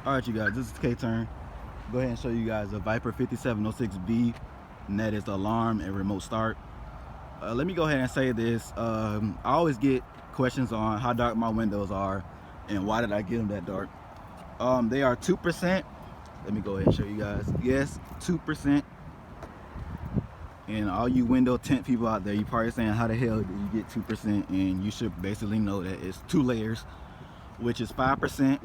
Alright you guys, this is K-Turn. Go ahead and show you guys a VIPER 5706B, and that is the alarm and remote start. Let me go ahead and say this. I always get questions on how dark my windows are and why did I get them that dark. They are 2%. Let me go ahead and show you guys. Yes, 2%. And all you window tint people out there, you probably saying how the hell did you get 2%? And you should basically know that it's 2 layers, which is 5%.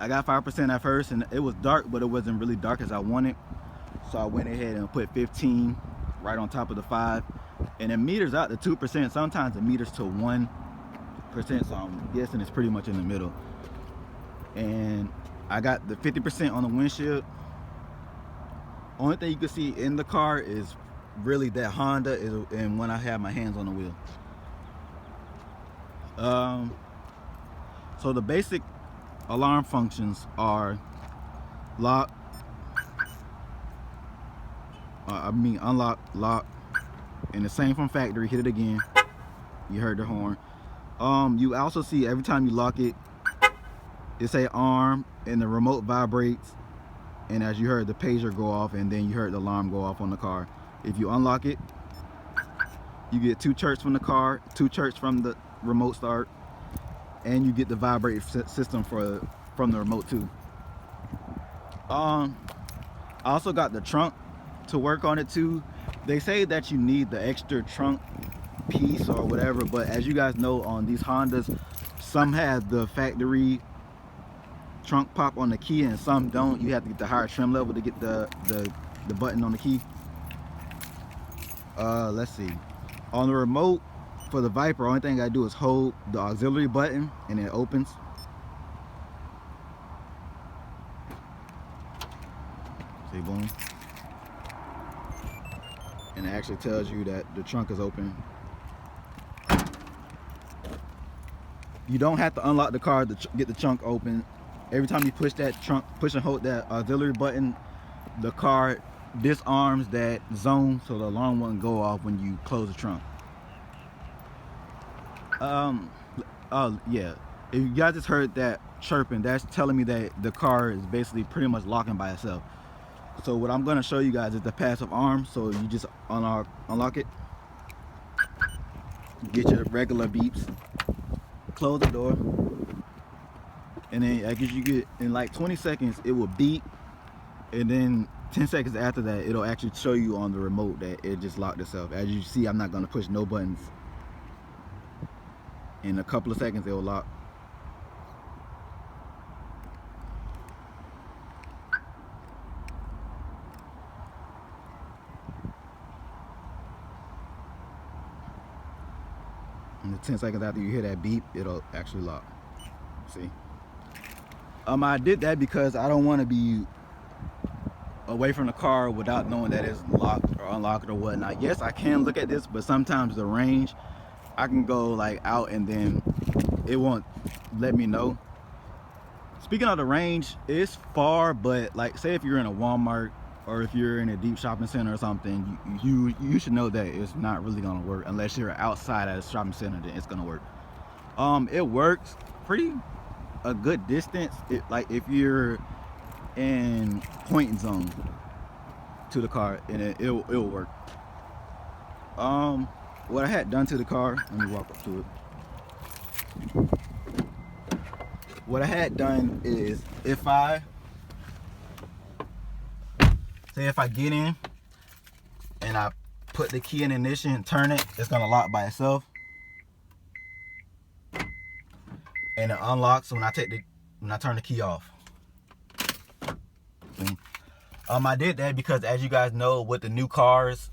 I got 5% at first and it was dark, but it wasn't really dark as I wanted. So I went ahead and put 15 right on top of the 5. And it meters out to 2%. Sometimes it meters to 1%. So I'm guessing it's pretty much in the middle. And I got the 50% on the windshield. Only thing you can see in the car is really that Honda and when I have my hands on the wheel. So the basic alarm functions are lock, unlock, lock, and the same from factory. Hit it again, you heard the horn. You also see every time you lock it, it say arm and the remote vibrates, and as you heard the pager go off, and then you heard the alarm go off on the car. If you unlock it, you get 2 chirps from the car, 2 chirps from the remote start, and you get the vibrate system from the remote too. I also got the trunk to work on it too. They say that you need the extra trunk piece or whatever, but as you guys know, on these Hondas, some have the factory trunk pop on the key and some don't. You have to get the higher trim level to get the button on the key. Let's see, on the remote for the VIPER, only thing I do is hold the auxiliary button and it opens. See, boom, and it actually tells you that the trunk is open. You don't have to unlock the car to get the trunk open. Every time you push that trunk, push and hold that auxiliary button, the car disarms that zone so the alarm won't go off when you close the trunk. Yeah, if you guys just heard that chirping, that's telling me that the car is basically pretty much locking by itself. So what I'm going to show you guys is the passive arm. So you just unlock it, get your regular beeps, close the door, and then as you get in like 20 seconds it will beep, and then 10 seconds after that it'll actually show you on the remote that it just locked itself. As you see, I'm not going to push no buttons. In a couple of seconds it will lock. And the 10 seconds after you hear that beep, it'll actually lock. See? I did that because I don't want to be away from the car without knowing that it's locked or unlocked or whatnot. Yes, I can look at this, but sometimes the range, I can go like out and then it won't let me know. Speaking of the range, it's far, but like say if you're in a Walmart or if you're in a deep shopping center or something, you should know that it's not really gonna work unless you're outside at a shopping center. Then it's gonna work. It works pretty a good distance. Like if you're in point zone to the car, and it'll work. What I had done to the car, let me walk up to it. What I had done is, if I get in and I put the key in ignition and turn it, it's gonna lock by itself, and it unlocks when I turn the key off. I did that because, as you guys know, with the new cars,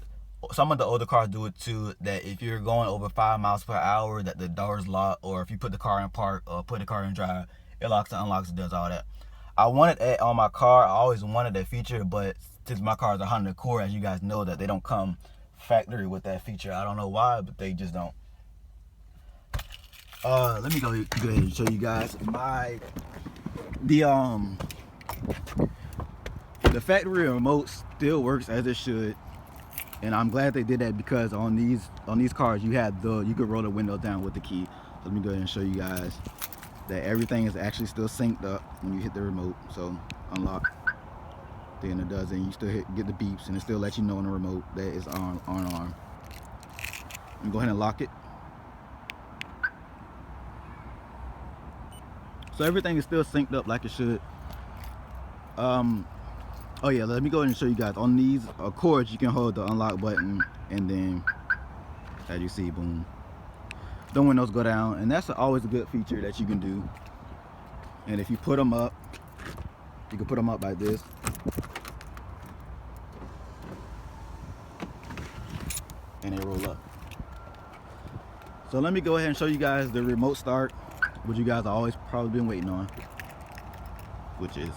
some of the older cars do it too, that if you're going over 5 miles per hour, that the doors lock, or if you put the car in park or put the car in drive, it locks and unlocks, it does all that. I wanted that on my car. I always wanted that feature, but since my car is a Honda Accord, as you guys know, that they don't come factory with that feature. I don't know why, but they just don't. Let me go ahead and show you guys the factory remote still works as it should, and I'm glad they did that, because on these cars you could roll the window down with the key. Let me go ahead and show you guys that everything is actually still synced up when you hit the remote. So unlock, then it does, and you still get the beeps, and it still lets you know on the remote that it's on arm. And go ahead and lock it. So everything is still synced up like it should. Oh yeah, let me go ahead and show you guys. On these cords, you can hold the unlock button, and then as you see, boom, the windows go down, and that's always a good feature that you can do. And if you put them up, you can put them up like this, and they roll up. So let me go ahead and show you guys the remote start, which you guys have always probably been waiting on, which is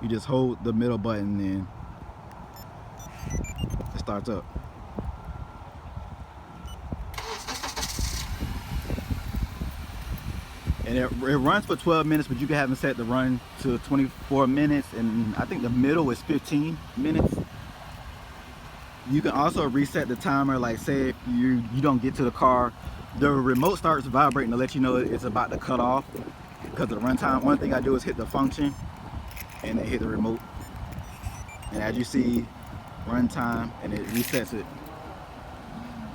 you just hold the middle button and it starts up. And it runs for 12 minutes, but you can have it set to run to 24 minutes, and I think the middle is 15 minutes. You can also reset the timer, like say if you don't get to the car, the remote starts vibrating to let you know it's about to cut off because of the runtime. One thing I do is hit the function and then hit the remote, and as you see, runtime, and it resets it.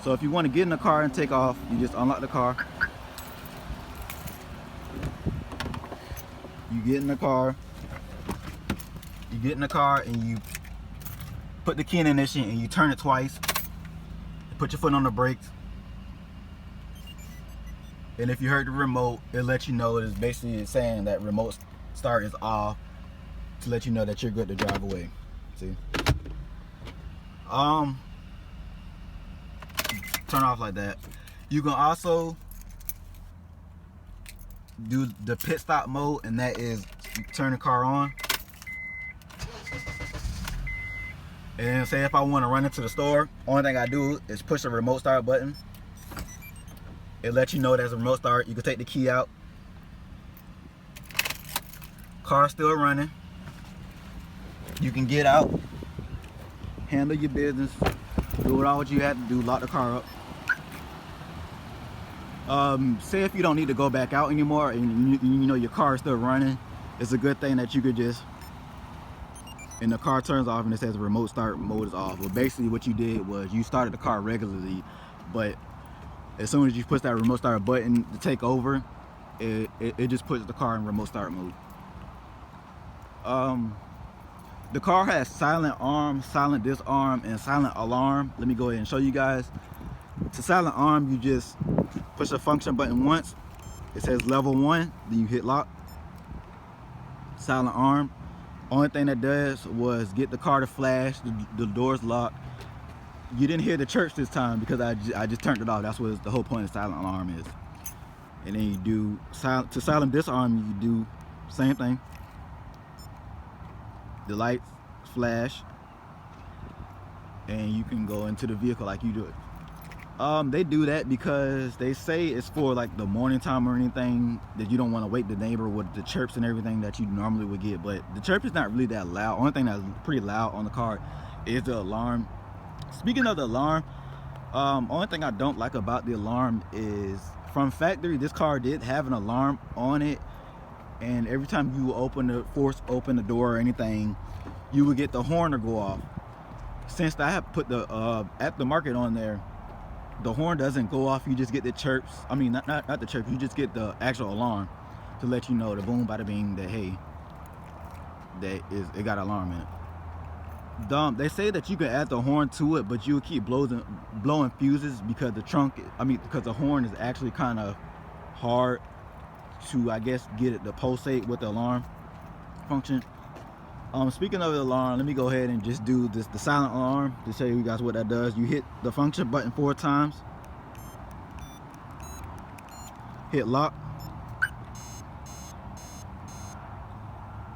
So if you want to get in the car and take off, you just unlock the car. You get in the car, and you put the key in ignition and you turn it twice. Put your foot on the brakes. And if you heard the remote, it lets you know it's basically saying that remote start is off to let you know that you're good to drive away. See? Turn off like that. You can also do the pit stop mode, and that is turn the car on. And say if I want to run into the store, only thing I do is push the remote start button. It lets you know there's a remote start. You can take the key out. Car's still running. You can get out, handle your business, do all what you have to do, lock the car up. Say if you don't need to go back out anymore and you know your car is still running, it's a good thing that you could just, and the car turns off and it says remote start mode is off. But basically what you did was you started the car regularly, but as soon as you push that remote start button to take over, it just puts the car in remote start mode. The car has silent arm, silent disarm, and silent alarm. Let me go ahead and show you guys. To silent arm, you just push the function button once. It says level 1, then you hit lock. Silent arm. Only thing that does was get the car to flash, the doors locked. You didn't hear the church this time because I just turned it off. That's what the whole point of silent alarm is. And then you do to silent disarm, you do same thing. The lights flash, and you can go into the vehicle like you do it. They do that because they say it's for like the morning time or anything that you don't want to wake the neighbor with the chirps and everything that you normally would get. But the chirp is not really that loud. Only thing that's pretty loud on the car is the alarm. Speaking of the alarm, only thing I don't like about the alarm is from factory, this car did have an alarm on it, and every time you force open the door or anything, you would get the horn to go off. Since I have put the at the market on there, the horn doesn't go off. You just get the chirps. I mean, not the chirps. You just get the actual alarm to let you know, the boom bada bing, that hey, it got an alarm in it. They say that you can add the horn to it, but you'll keep blowing fuses because because the horn is actually kind of hard to, I guess, get it to pulsate with the alarm function. Speaking of the alarm, let me go ahead and just do the silent alarm to show you guys what that does. You hit the function button 4 times, hit lock,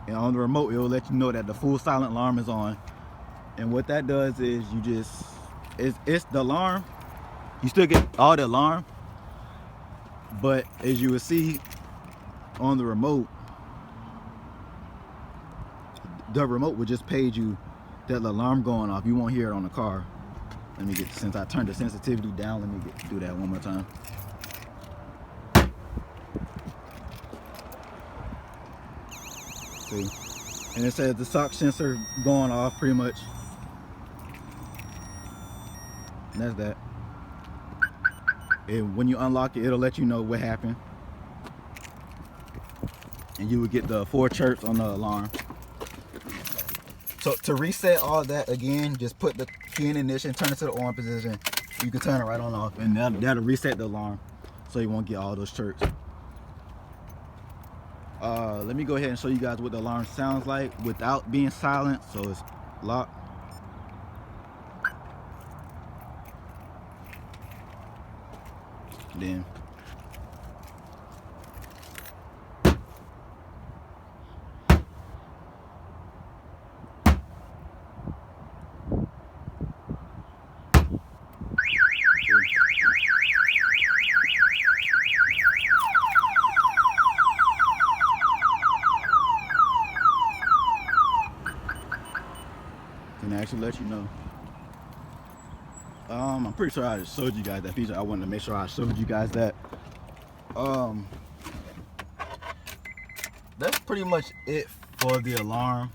and on the remote it will let you know that the full silent alarm is on. And what that does is it's the alarm. You still get all the alarm, but as you will see on the remote would just page you that the alarm going off. You won't hear it on the car. Let me get, since I turned the sensitivity down, let me do that one more time. See, and it says the shock sensor going off pretty much. And that's that. And when you unlock it, it'll let you know what happened, and you would get the 4 chirps on the alarm. So to reset all that again, just put the key in ignition, turn it to the on position. You can turn it right on off, and that'll reset the alarm, so you won't get all those chirps. Let me go ahead and show you guys what the alarm sounds like without being silent. So it's locked. Then can actually let you know. I'm pretty sure I just showed you guys that feature. I wanted to make sure I showed you guys that. That's pretty much it for the alarm.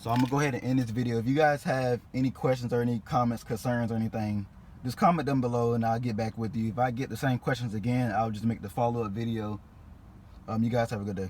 So I'm gonna go ahead and end this video. If you guys have any questions or any comments, concerns, or anything, just comment them below and I'll get back with you. If I get the same questions again, I'll just make the follow-up video. You guys have a good day.